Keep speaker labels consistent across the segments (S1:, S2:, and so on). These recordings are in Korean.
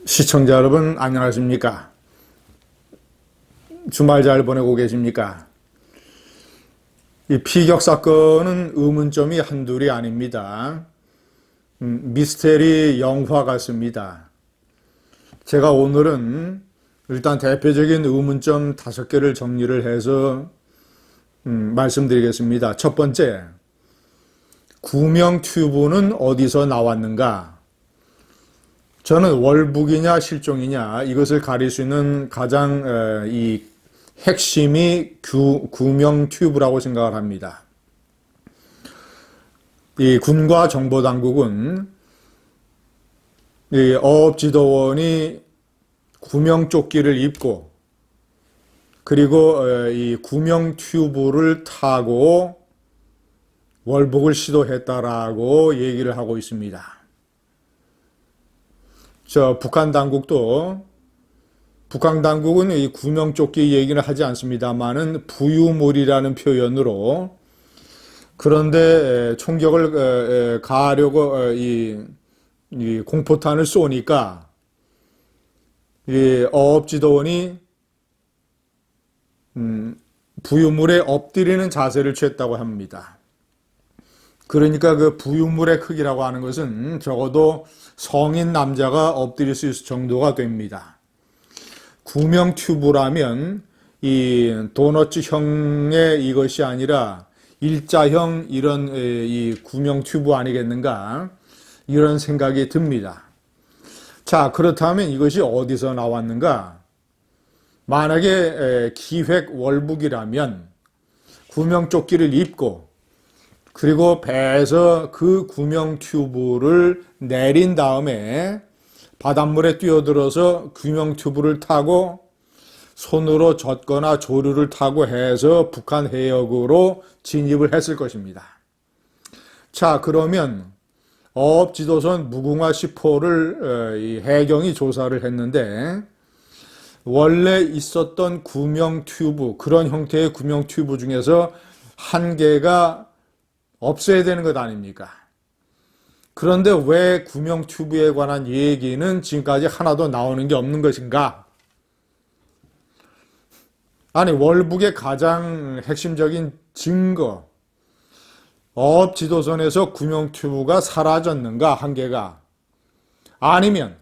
S1: 시청자 여러분 안녕하십니까? 주말 잘 보내고 계십니까? 이 피격 사건은 의문점이 한둘이 아닙니다. 미스테리 영화 같습니다. 제가 오늘은 일단 대표적인 의문점 5개를 정리를 해서 말씀드리겠습니다. 첫 번째, 구명 튜브는 어디서 나왔는가? 저는 월북이냐 실종이냐 이것을 가릴 수 있는 가장 이 핵심이 구명 튜브라고 생각을 합니다. 이 군과 정보당국은 이 어업지도원이 구명조끼를 입고 그리고 이 구명 튜브를 타고 월북을 시도했다라고 얘기를 하고 있습니다. 북한 당국은 이 구명조끼 얘기는 하지 않습니다만은 부유물이라는 표현으로 그런데 총격을 가하려고 이 공포탄을 쏘니까 이 어업지도원이 부유물에 엎드리는 자세를 취했다고 합니다. 그러니까 그 부유물의 크기라고 하는 것은 적어도 성인 남자가 엎드릴 수 있을 정도가 됩니다. 구명 튜브라면 이 도너츠형의 이것이 아니라 일자형 이런 이 구명 튜브 아니겠는가 이런 생각이 듭니다. 자, 그렇다면 이것이 어디서 나왔는가? 만약에 기획 월북이라면 구명조끼를 입고 그리고 배에서 그 구명 튜브를 내린 다음에 바닷물에 뛰어들어서 구명 튜브를 타고 손으로 젓거나 조류를 타고 해서 북한 해역으로 진입을 했을 것입니다. 자, 그러면 어업지도선 무궁화 10호를 해경이 조사를 했는데 원래 있었던 구명 튜브, 그런 형태의 구명 튜브 중에서 한 개가 없어야 되는 것 아닙니까? 그런데 왜 구명 튜브에 관한 얘기는 지금까지 하나도 나오는 게 없는 것인가? 아니, 월북의 가장 핵심적인 증거, 어업 지도선에서 구명 튜브가 사라졌는가, 한 개가? 아니면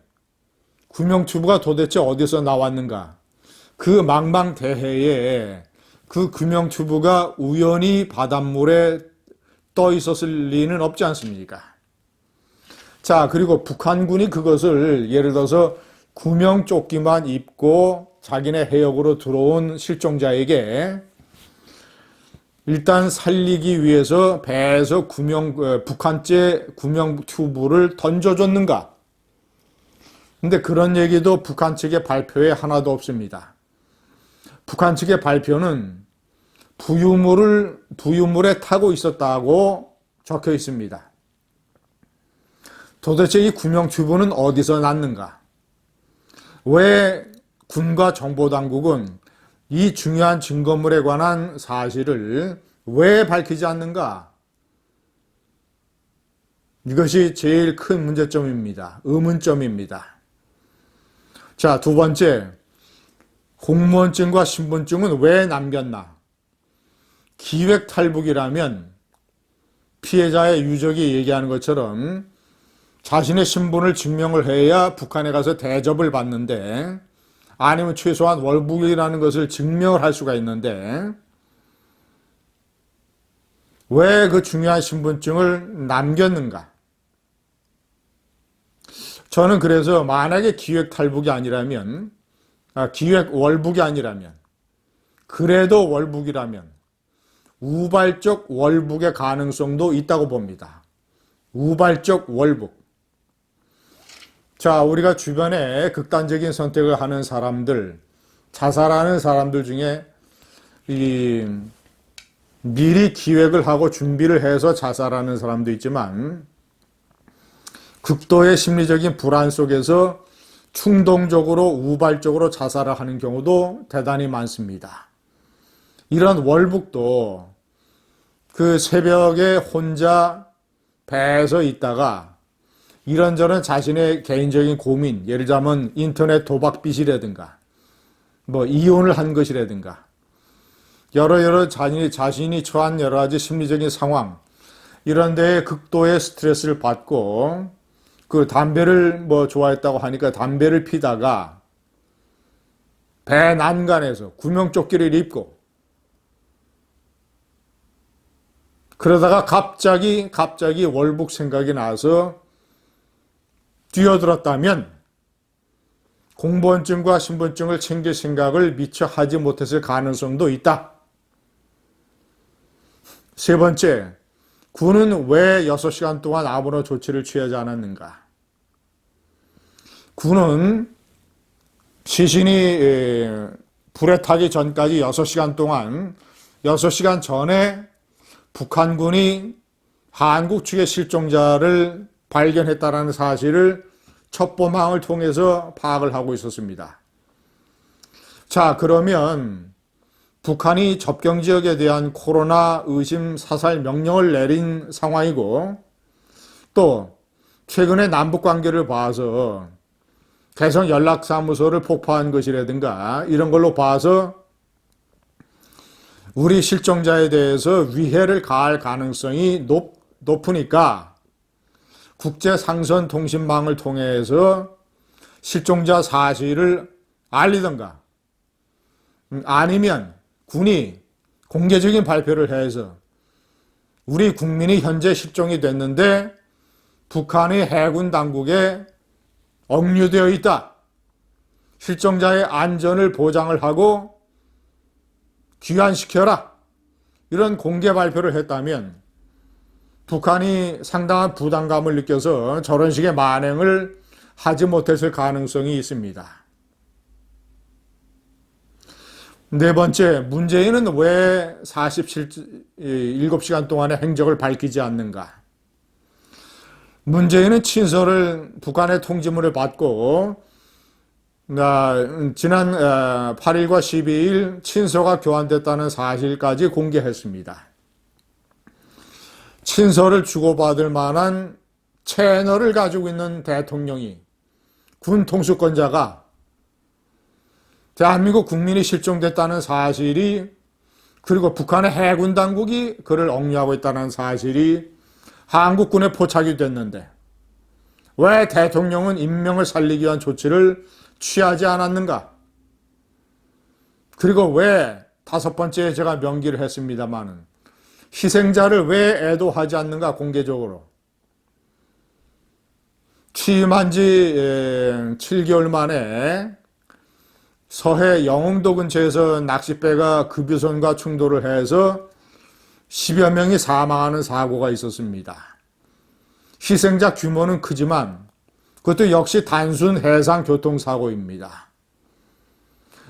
S1: 구명 튜브가 도대체 어디서 나왔는가? 그 망망대해에 그 구명 튜브가 우연히 바닷물에 떠 있었을 리는 없지 않습니까? 자, 그리고 북한군이 그것을 예를 들어서 구명조끼만 입고 자기네 해역으로 들어온 실종자에게 일단 살리기 위해서 배에서 북한제 구명 튜브를 던져줬는가? 근데 그런 얘기도 북한 측의 발표에 하나도 없습니다. 북한 측의 발표는 부유물에 타고 있었다고 적혀 있습니다. 도대체 이 구명 튜브는 어디서 났는가? 왜 군과 정보당국은 이 중요한 증거물에 관한 사실을 왜 밝히지 않는가? 이것이 제일 큰 문제점입니다. 의문점입니다. 자, 두 번째, 공무원증과 신분증은 왜 남겼나? 기획 탈북이라면 피해자의 유족이 얘기하는 것처럼 자신의 신분을 증명을 해야 북한에 가서 대접을 받는데 아니면 최소한 월북이라는 것을 증명을 할 수가 있는데 왜 그 중요한 신분증을 남겼는가? 저는 그래서 만약에 기획 탈북이 아니라면 기획 월북이 아니라면 그래도 월북이라면 우발적 월북의 가능성도 있다고 봅니다. 우발적 월북. 자, 우리가 주변에 극단적인 선택을 하는 사람들, 자살하는 사람들 중에 미리 기획을 하고 준비를 해서 자살하는 사람도 있지만 극도의 심리적인 불안 속에서 충동적으로 우발적으로 자살을 하는 경우도 대단히 많습니다. 이런 월북도 그 새벽에 혼자 배에서 있다가 이런저런 자신의 개인적인 고민, 예를 들자면 인터넷 도박 빚이라든가 뭐 이혼을 한 것이라든가 여러 자신이 처한 여러 가지 심리적인 상황 이런 데에 극도의 스트레스를 받고 그 담배를 뭐 좋아했다고 하니까 담배를 피다가 배 난간에서 구명조끼를 입고 그러다가 갑자기 월북 생각이 나서 뛰어들었다면 공무원증과 신분증을 챙길 생각을 미처 하지 못했을 가능성도 있다. 세 번째, 군은 왜 6시간 동안 아무런 조치를 취하지 않았는가? 군은 시신이 불에 타기 전까지 6시간 동안 6시간 전에 북한군이 한국 측의 실종자를 발견했다는 사실을 첩보망을 통해서 파악을 하고 있었습니다. 자, 그러면 북한이 접경지역에 대한 코로나 의심 사살 명령을 내린 상황이고 또 최근에 남북관계를 봐서 개성 연락사무소를 폭파한 것이라든가 이런 걸로 봐서 우리 실종자에 대해서 위해를 가할 가능성이 높으니까 국제상선통신망을 통해서 실종자 사실을 알리던가 아니면 군이 공개적인 발표를 해서 우리 국민이 현재 실종이 됐는데 북한의 해군 당국에 억류되어 있다. 실종자의 안전을 보장을 하고 귀환시켜라. 이런 공개 발표를 했다면 북한이 상당한 부담감을 느껴서 저런 식의 만행을 하지 못했을 가능성이 있습니다. 네 번째, 문재인은 왜 47시간 동안의 행적을 밝히지 않는가? 문재인은 친서를 북한의 통지문을 받고 지난 8일과 12일 친서가 교환됐다는 사실까지 공개했습니다. 친서를 주고받을 만한 채널을 가지고 있는 대통령이 군 통수권자가 대한민국 국민이 실종됐다는 사실이 그리고 북한의 해군 당국이 그를 억류하고 있다는 사실이 한국군에 포착이 됐는데 왜 대통령은 인명을 살리기 위한 조치를 취하지 않았는가? 그리고 왜 다섯 번째에 제가 명기를 했습니다마는 희생자를 왜 애도하지 않는가 공개적으로. 취임한 지 7개월 만에 서해 영흥도 근처에서 낚싯배가 급유선과 충돌을 해서 10여 명이 사망하는 사고가 있었습니다. 희생자 규모는 크지만 그것도 역시 단순 해상 교통사고입니다.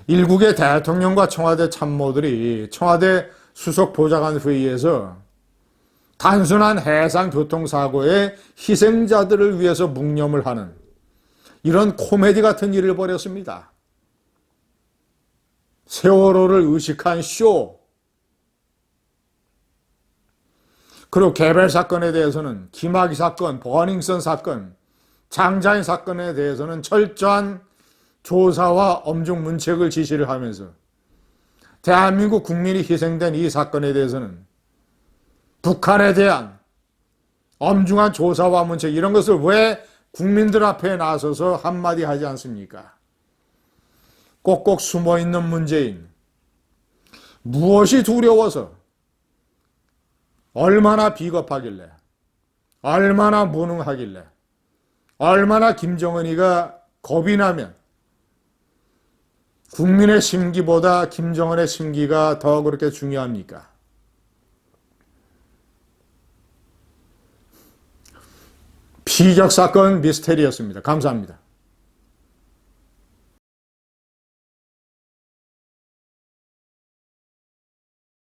S1: 일국의 대통령과 청와대 참모들이 청와대 수석보좌관 회의에서 단순한 해상 교통사고의 희생자들을 위해서 묵념을 하는 이런 코미디 같은 일을 벌였습니다. 세월호를 의식한 쇼. 그리고 개별 사건에 대해서는 김학의 사건, 버닝썬 사건, 장자인 사건에 대해서는 철저한 조사와 엄중 문책을 지시를 하면서 대한민국 국민이 희생된 이 사건에 대해서는 북한에 대한 엄중한 조사와 문책 이런 것을 왜 국민들 앞에 나서서 한마디 하지 않습니까? 꼭꼭 숨어있는 문재인. 무엇이 두려워서 얼마나 비겁하길래 얼마나 무능하길래 얼마나 김정은이가 겁이 나면 국민의 심기보다 김정은의 심기가 더 그렇게 중요합니까? 피격 사건 미스테리였습니다. 감사합니다.